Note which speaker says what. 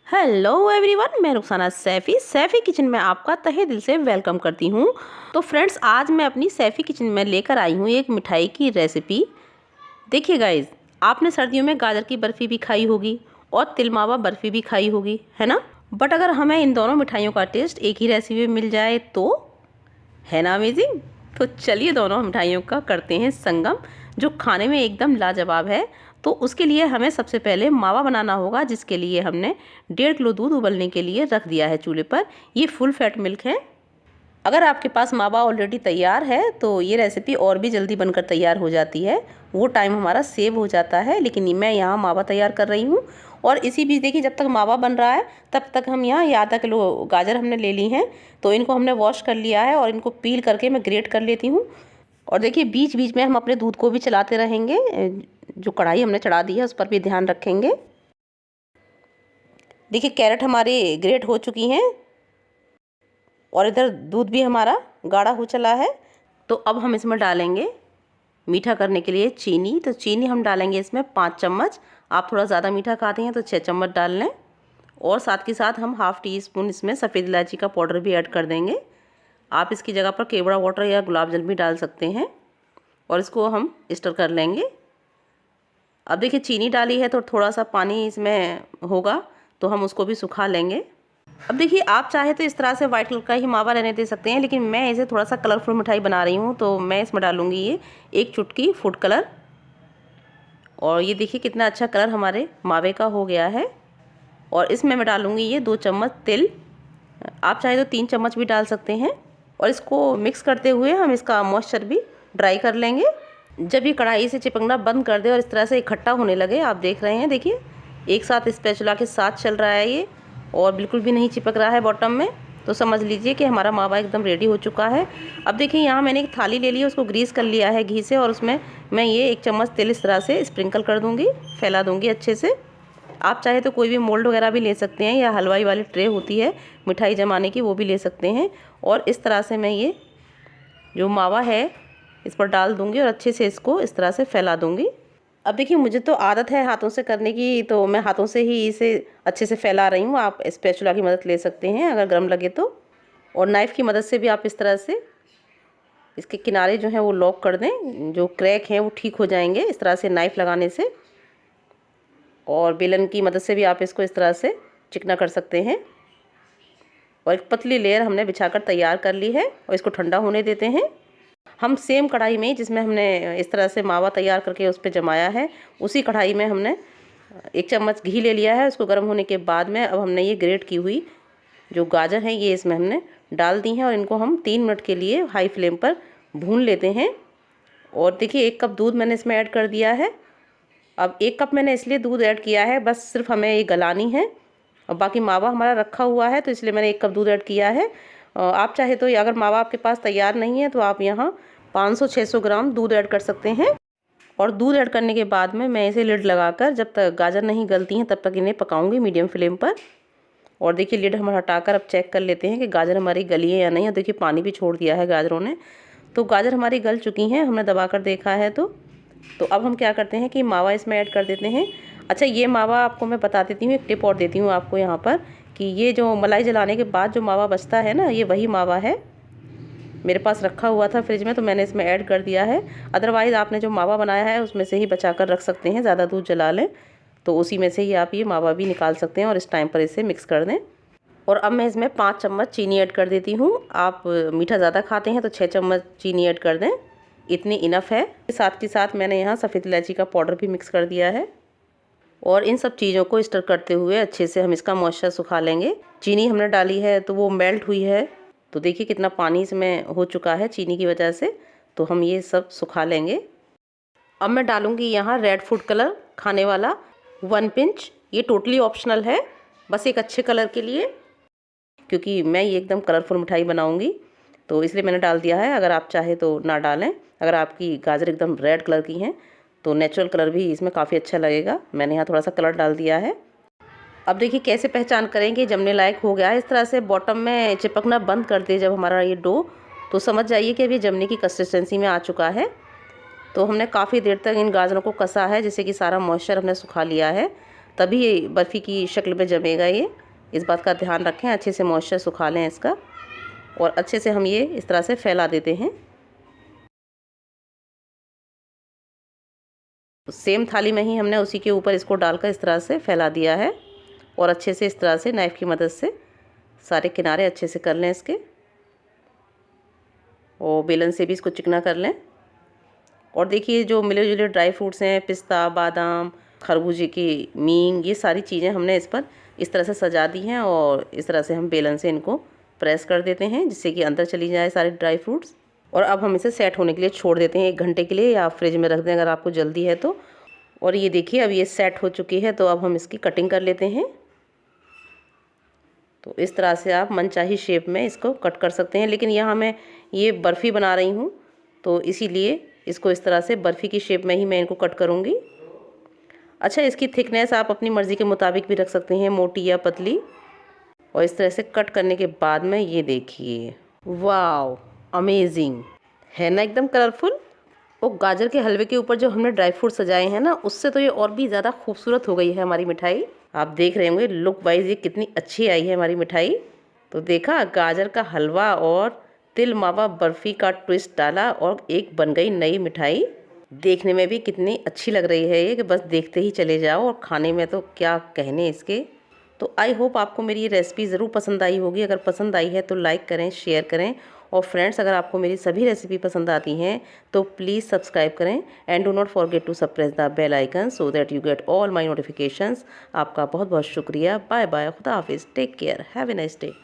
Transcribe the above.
Speaker 1: Hello everyone, मैं Rukhsana Saifi kitchen में आपका तहे दिल से वेलकम करती हूँ। तो फ्रेंड्स, आज मैं अपनी सैफ़ी किचन में लेकर आई हूँ एक मिठाई की रेसिपी। देखिए गाइज़, आपने सर्दियों में गाजर की बर्फ़ी भी खाई होगी और तिलमावा बर्फ़ी भी खाई होगी, है ना। बट अगर हमें इन दोनों मिठाइयों का टेस्ट एक ही रेसिपी में मिल जाए तो है ना अमेजिंग। तो चलिए दोनों मिठाइयों का करते हैं संगम, जो खाने में एकदम लाजवाब है। तो उसके लिए हमें सबसे पहले मावा बनाना होगा, जिसके लिए हमने 1.5 किलो दूध उबलने के लिए रख दिया है चूल्हे पर। ये फुल फैट मिल्क है। अगर आपके पास मावा ऑलरेडी तैयार है तो ये रेसिपी और भी जल्दी बनकर तैयार हो जाती है, वो टाइम हमारा सेव हो जाता है। लेकिन मैं यहाँ मावा तैयार कर रही हूँ और इसी बीच देखिए, जब तक मावा बन रहा है तब तक हम यहाँ ये आधा किलो गाजर हमने ले ली हैं। तो इनको हमने वॉश कर लिया है और इनको पील करके मैं ग्रेट कर लेती हूँ। और देखिए, बीच बीच में हम अपने दूध को भी चलाते रहेंगे। जो कढ़ाई हमने चढ़ा दी है उस पर भी ध्यान रखेंगे। देखिए, कैरेट हमारी ग्रेट हो चुकी हैं और इधर दूध भी हमारा गाढ़ा हो चला है। तो अब हम इसमें डालेंगे मीठा करने के लिए चीनी। तो चीनी हम डालेंगे इसमें 5 चम्मच। आप थोड़ा ज़्यादा मीठा खाते हैं तो 6 चम्मच डाल लें। और साथ के साथ हम हाफ़ टी स्पून इसमें सफ़ेद इलायची का पाउडर भी ऐड कर देंगे। आप इसकी जगह पर केवड़ा वाटर या गुलाब जल भी डाल सकते हैं। और इसको हम स्टर कर लेंगे। अब देखिए, चीनी डाली है तो थोड़ा सा पानी इसमें होगा, तो हम उसको भी सुखा लेंगे। अब देखिए, आप चाहे तो इस तरह से वाइट कलर का ही मावा रहने दे सकते हैं, लेकिन मैं इसे थोड़ा सा कलरफुल मिठाई बना रही हूँ तो मैं इसमें डालूँगी ये 1 चुटकी फूड कलर। और ये देखिए कितना अच्छा कलर हमारे मावे का हो गया है। और इसमें मैं डालूँगी ये 2 चम्मच तिल। आप चाहे तो 3 चम्मच भी डाल सकते हैं। और इसको मिक्स करते हुए हम इसका मॉइस्चर भी ड्राई कर लेंगे। जब ये कढ़ाई से चिपकना बंद कर दे और इस तरह से इकट्ठा होने लगे, आप देख रहे हैं, देखिए एक साथ स्पैचुला के साथ चल रहा है ये और बिल्कुल भी नहीं चिपक रहा है बॉटम में, तो समझ लीजिए कि हमारा मावा एकदम रेडी हो चुका है। अब देखिए, यहाँ मैंने एक थाली ले ली है, उसको ग्रीस कर लिया है घी से और उसमें मैं ये 1 चम्मच तेल इस तरह से स्प्रिंकल कर दूँगी, फैला दूँगी अच्छे से। आप चाहे तो कोई भी मोल्ड वगैरह भी ले सकते हैं या हलवाई वाली ट्रे होती है मिठाई जमाने की, वो भी ले सकते हैं। और इस तरह से मैं ये जो मावा है इस पर डाल दूँगी और अच्छे से इसको इस तरह से फैला दूँगी। अब देखिए, मुझे तो आदत है हाथों से करने की, तो मैं हाथों से ही इसे अच्छे से फैला रही हूँ। आप स्पैचुला की मदद ले सकते हैं अगर गर्म लगे तो। और नाइफ़ की मदद से भी आप इस तरह से इसके किनारे जो हैं वो लॉक कर दें, जो क्रैक हैं वो ठीक हो जाएंगे इस तरह से नाइफ़ लगाने से। और बेलन की मदद से भी आप इसको इस तरह से चिकना कर सकते हैं। और एक पतली लेयर हमने बिछाकर तैयार कर ली है और इसको ठंडा होने देते हैं। हम सेम कढ़ाई में जिसमें हमने इस तरह से मावा तैयार करके उस पर जमाया है, उसी कढ़ाई में हमने 1 चम्मच घी ले लिया है। उसको गर्म होने के बाद में अब हमने ये ग्रेट की हुई जो गाजर हैं ये इसमें हमने डाल दी हैं और इनको हम 3 मिनट के लिए हाई फ्लेम पर भून लेते हैं। और देखिए, 1 कप दूध मैंने इसमें ऐड कर दिया है। अब 1 कप मैंने इसलिए दूध ऐड किया है, बस सिर्फ हमें ये गलानी है और बाकी मावा हमारा रखा हुआ है, तो इसलिए मैंने 1 कप दूध ऐड किया है। आप चाहे तो अगर मावा आपके पास तैयार नहीं है तो आप यहाँ 500-600 ग्राम दूध ऐड कर सकते हैं। और दूध ऐड करने के बाद में मैं इसे लिड लगाकर जब तक गाजर नहीं गलती हैं तब तक इन्हें पकाऊंगी मीडियम फ्लेम पर। और देखिए, लिड हम हटाकर अब चेक कर लेते हैं कि गाजर हमारी गली है या नहीं। और देखिए, पानी भी छोड़ दिया है गाजरों ने, तो गाजर हमारी गल चुकी हैं, हमने दबाकर देखा है। तो अब हम क्या करते हैं कि मावा इसमें ऐड कर देते हैं। अच्छा, ये मावा आपको मैं बता देती हूँ, एक टिप और देती हूँ आपको यहाँ पर, कि ये जो मलाई जलाने के बाद जो मावा बचता है ना, ये वही मावा है। मेरे पास रखा हुआ था फ्रिज में तो मैंने इसमें ऐड कर दिया है। अदरवाइज़ आपने जो मावा बनाया है उसमें से ही बचा कर रख सकते हैं। ज़्यादा दूध जला लें तो उसी में से ही आप ये मावा भी निकाल सकते हैं और इस टाइम पर इसे मिक्स कर दें। और अब मैं इसमें 5 चम्मच चीनी ऐड कर देती हूँ। आप मीठा ज़्यादा खाते हैं तो 6 चम्मच चीनी ऐड कर दें, इतनी इनफ है। साथ के साथ मैंने यहाँ सफ़ेद इलायची का पाउडर भी मिक्स कर दिया है। और इन सब चीज़ों को स्टर करते हुए अच्छे से हम इसका मॉइस्चर सुखा लेंगे। चीनी हमने डाली है तो वो मेल्ट हुई है, तो देखिए कितना पानी इसमें हो चुका है चीनी की वजह से। तो हम ये सब सुखा लेंगे। अब मैं डालूँगी यहाँ रेड फूड कलर खाने वाला 1 पिंच। ये टोटली ऑप्शनल है, बस एक अच्छे कलर के लिए, क्योंकि मैं ये एकदम कलरफुल मिठाई बनाऊँगी तो इसलिए मैंने डाल दिया है। अगर आप चाहे तो ना डालें। अगर आपकी गाजर एकदम रेड कलर की हैं तो नेचुरल कलर भी इसमें काफ़ी अच्छा लगेगा। मैंने यहाँ थोड़ा सा कलर डाल दिया है। अब देखिए, कैसे पहचान करेंगे जमने लायक हो गया है। इस तरह से बॉटम में चिपकना बंद कर दे जब हमारा ये डो, तो समझ जाइए कि अभी जमने की कंसिस्टेंसी में आ चुका है। तो हमने काफ़ी देर तक इन गाजरों को कसा है, जिससे कि सारा मॉइस्चर हमने सुखा लिया है। तभी ये बर्फ़ी की शक्ल में जमेगा ये। इस बात का ध्यान रखें, अच्छे से मॉइस्चर सुखा लें इसका और अच्छे से हम ये इस तरह से फैला देते हैं। सेम थाली में ही हमने उसी के ऊपर इसको डालकर इस तरह से फैला दिया है और अच्छे से इस तरह से नाइफ़ की मदद से सारे किनारे अच्छे से कर लें इसके, और बेलन से भी इसको चिकना कर लें। और देखिए जो मिले जुले ड्राई फ्रूट्स हैं, पिस्ता, बादाम, खरबूजे की मींग, ये सारी चीज़ें हमने इस पर इस तरह से सजा दी हैं और इस तरह से हम बेलन से इनको प्रेस कर देते हैं जिससे कि अंदर चली जाए सारे ड्राई फ्रूट्स। और अब हम इसे सेट होने के लिए छोड़ देते हैं 1 घंटे के लिए, या फ्रिज में रख दें अगर आपको जल्दी है तो। और ये देखिए अब ये सेट हो चुकी है, तो अब हम इसकी कटिंग कर लेते हैं। तो इस तरह से आप मनचाही शेप में इसको कट कर सकते हैं, लेकिन यहाँ मैं ये बर्फ़ी बना रही हूँ तो इसीलिए इसको इस तरह से बर्फ़ी की शेप में ही मैं इनको कट करूँगी। अच्छा, इसकी थिकनेस आप अपनी मर्ज़ी के मुताबिक भी रख सकते हैं, मोटी या पतली। और इस तरह से कट करने के बाद में ये देखिए, वाव, अमेजिंग है ना, एकदम कलरफुल। और गाजर के हलवे के ऊपर जो हमने ड्राई फ्रूट सजाए हैं ना, उससे तो ये और भी ज़्यादा खूबसूरत हो गई है हमारी मिठाई। आप देख रहे होंगे लुक वाइज ये कितनी अच्छी आई है हमारी मिठाई। तो देखा, गाजर का हलवा और तिल मावा बर्फ़ी का ट्विस्ट डाला और एक बन गई नई मिठाई। देखने में भी कितनी अच्छी लग रही है ये कि बस देखते ही चले जाओ, और खाने में तो क्या कहने इसके। तो आई होप आपको मेरी ये रेसिपी ज़रूर पसंद आई होगी। अगर पसंद आई है तो लाइक करें, शेयर करें, और फ्रेंड्स अगर आपको मेरी सभी रेसिपी पसंद आती हैं तो प्लीज़ सब्सक्राइब करें and do not forget to press the bell icon so that you get all my notifications. आपका बहुत बहुत शुक्रिया। बाय बाय, खुदा हाफिज़, take care, have a nice day.